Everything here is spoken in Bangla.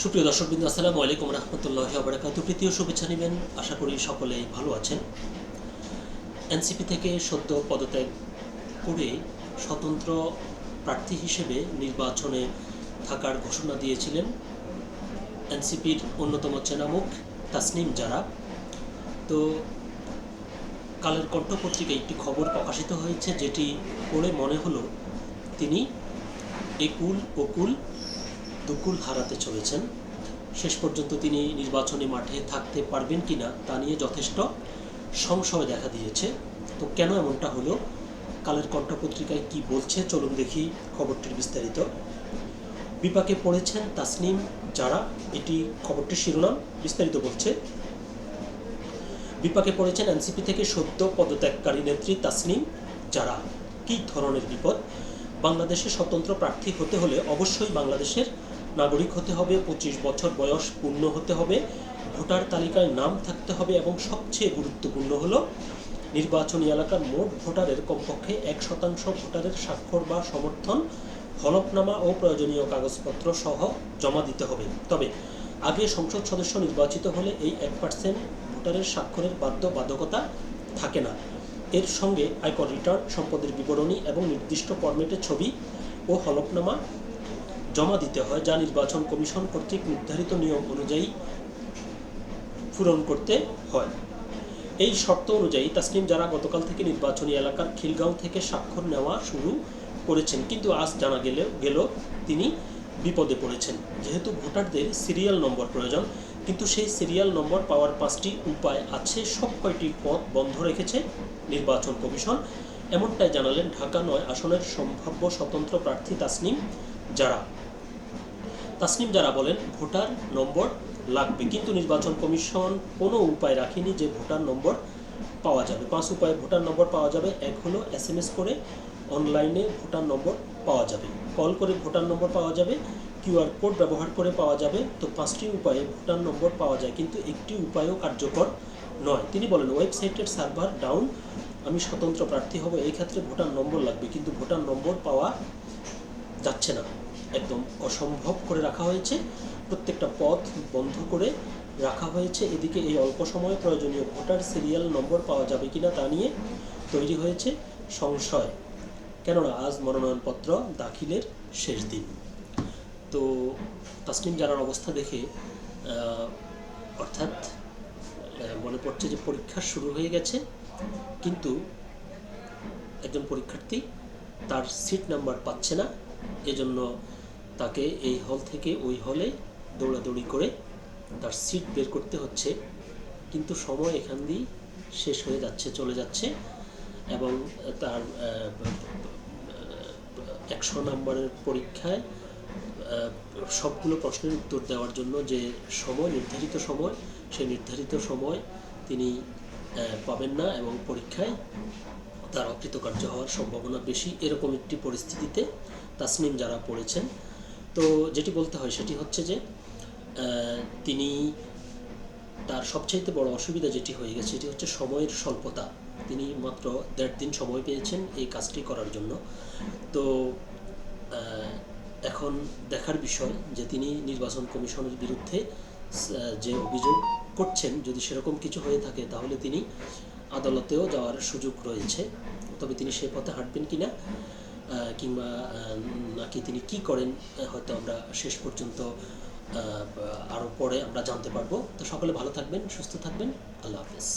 সুপ্রিয় দর্শকবৃন্দ, আসসালামু আলাইকুম রহমতুল্লাহি ওয়া বারাকাতুহু। প্রীতীয় শুভেচ্ছা নেবেন, আশা করি সকলেই ভালো আছেন। এনসিপি থেকে সদ্য পদত্যাগ করে স্বতন্ত্র প্রার্থী হিসেবে নির্বাচনে থাকার ঘোষণা দিয়েছিলেন এনসিপির অন্যতম চেনামুখ তাসনিম জারা। তো কালের কণ্ঠ পত্রিকায় একটি খবর প্রকাশিত হয়েছে, যেটি পড়ে মনে হলো তিনি একুল ওকুল দুকুল হারাতে চলেছেন। শেষ পর্যন্ত তিনি নির্বাচনী মাঠে থাকতে পারবেন কিনা তা নিয়ে যথেষ্ট সংশয় দেখা দিয়েছে। তো কেন এমনটা হলো, কালের কণ্ঠ পত্রিকায় কি বলছে, চলুন দেখি খবরটির বিস্তারিত। বিপাকে পড়েছেন তাসনিম জারা, এটি খবরটির শিরোনাম। বিস্তারিত বলছে, বিপাকে পড়েছেন এনসিপি থেকে সদ্য পদত্যাগকারী নেত্রী তাসনিম জারা। কী ধরনের বিপদ? বাংলাদেশে স্বতন্ত্র প্রার্থী হতে হলে অবশ্যই বাংলাদেশের নাগরিক হতে হবে, 25 বছর বয়স পূর্ণ হতে হবে, ভোটার তালিকায় নাম থাকতে হবে এবং সবচেয়ে গুরুত্বপূর্ণ হলো নির্বাচনী এলাকার মোট ভোটারের কমপক্ষে 1% ভোটারের স্বাক্ষর বা সমর্থন, হলফনামা ও প্রয়োজনীয় কাগজপত্র সহ জমা দিতে হবে। তবে আগে সংসদ সদস্য নির্বাচিত হলে এই 1% ভোটারের স্বাক্ষরের বাধ্যবাধকতা থাকে না। এর সঙ্গে আয়কর রিটার্ন, সম্পদের বিবরণী এবং নির্দিষ্ট ফরম্যাটে ছবি ও হলফনামা জমা দিতে হয়, যা নির্বাচন কমিশন কর্তৃক নির্ধারিত নিয়ম অনুযায়ী পূরণ করতে হয়। এই শর্ত অনুযায়ী তাসনিম জারা গতকাল থেকে নির্বাচনী এলাকার খিলগাঁও থেকে স্বাক্ষর নেওয়া শুরু করেছেন, কিন্তু আজ জানা গেল তিনি বিপদে পড়েছেন। যেহেতু ভোটারদের সিরিয়াল নম্বর প্রয়োজন, কিন্তু সেই সিরিয়াল নম্বর পাওয়ার 5টি উপায় আছে, সব কয়টি পথ বন্ধ রেখেছে নির্বাচন কমিশন। এমনটাই জানালেন ঢাকা 9 আসনের সম্ভাব্য স্বতন্ত্র প্রার্থী তাসনিম জারা। তাসনিম জারা বলেন, ভোটার নম্বর লাগবে, কিন্তু নির্বাচন কমিশন কোনো উপায় রাখেনি যে ভোটার নম্বর পাওয়া যাবে। 5 উপায়ে ভোটার নম্বর পাওয়া যাবে। এক হলো SMS করে অনলাইনে ভোটার নম্বর পাওয়া যাবে, কল করে ভোটার নম্বর পাওয়া যাবে, QR কোড ব্যবহার করে পাওয়া যাবে। তো 5টি উপায়ে ভোটার নম্বর পাওয়া যায়, কিন্তু একটি উপায়ও কার্যকর নয়। তিনি বলেন, ওয়েবসাইটের সার্ভার ডাউন, আমি স্বতন্ত্র প্রার্থী হব, এই ক্ষেত্রে ভোটার নম্বর লাগবে, কিন্তু ভোটার নম্বর পাওয়া যাচ্ছে না, একদম অসম্ভব করে রাখা হয়েছে। প্রত্যেকটা পথ বন্ধ করে রাখা হয়েছে। এদিকে এই অল্প সময়ে প্রয়োজনীয় ভোটার সিরিয়াল নম্বর পাওয়া যাবে কিনা তা নিয়ে তৈরি হয়েছে সংশয়, কেননা আজ মনোনয়নপত্র দাখিলের শেষ দিন। তো তাসনিম জারার অবস্থা দেখে অর্থাৎ মনে পড়ছে যে পরীক্ষা শুরু হয়ে গেছে, কিন্তু একজন পরীক্ষার্থী তার সিট নাম্বার পাচ্ছে না, এজন্য তাকে এই হল থেকে ওই হলে দৌড়াদৌড়ি করে তার সিট বের করতে হচ্ছে। কিন্তু সময় এখান দিয়ে শেষ হয়ে যাচ্ছে, চলে যাচ্ছে, এবং তার 100 নম্বরের পরীক্ষায় সবগুলো প্রশ্নের উত্তর দেওয়ার জন্য যে সময়, নির্ধারিত সময়, সেই নির্ধারিত সময় তিনি পাবেন না এবং পরীক্ষায় তার অকৃতকার্য হওয়ার সম্ভাবনা বেশি। এরকম একটি পরিস্থিতিতে তাসনিম জারা পড়েছেন। তো যেটি বলতে হয় সেটি হচ্ছে যে তিনি, তার সবচাইতে বড় অসুবিধা যেটি হয়ে গেছে সেটি হচ্ছে সময়ের স্বল্পতা। তিনি মাত্র 1.5 দিন সময় পেয়েছেন এই কাজটি করার জন্য। তো এখন দেখার বিষয় যে তিনি নির্বাচন কমিশনের বিরুদ্ধে যে অভিযোগ করছেন, যদি সেরকম কিছু হয়ে থাকে তাহলে তিনি আদালতেও যাওয়ার সুযোগ রয়েছে। তবে তিনি সে পথে হাঁটবেন কিনা কিংবা নাকি তিনি কি করেন, হয়তো আমরা শেষ পর্যন্ত আরও পরে আমরা জানতে পারবো। তো সকলে ভালো থাকবেন, সুস্থ থাকবেন, আল্লাহ হাফেজ।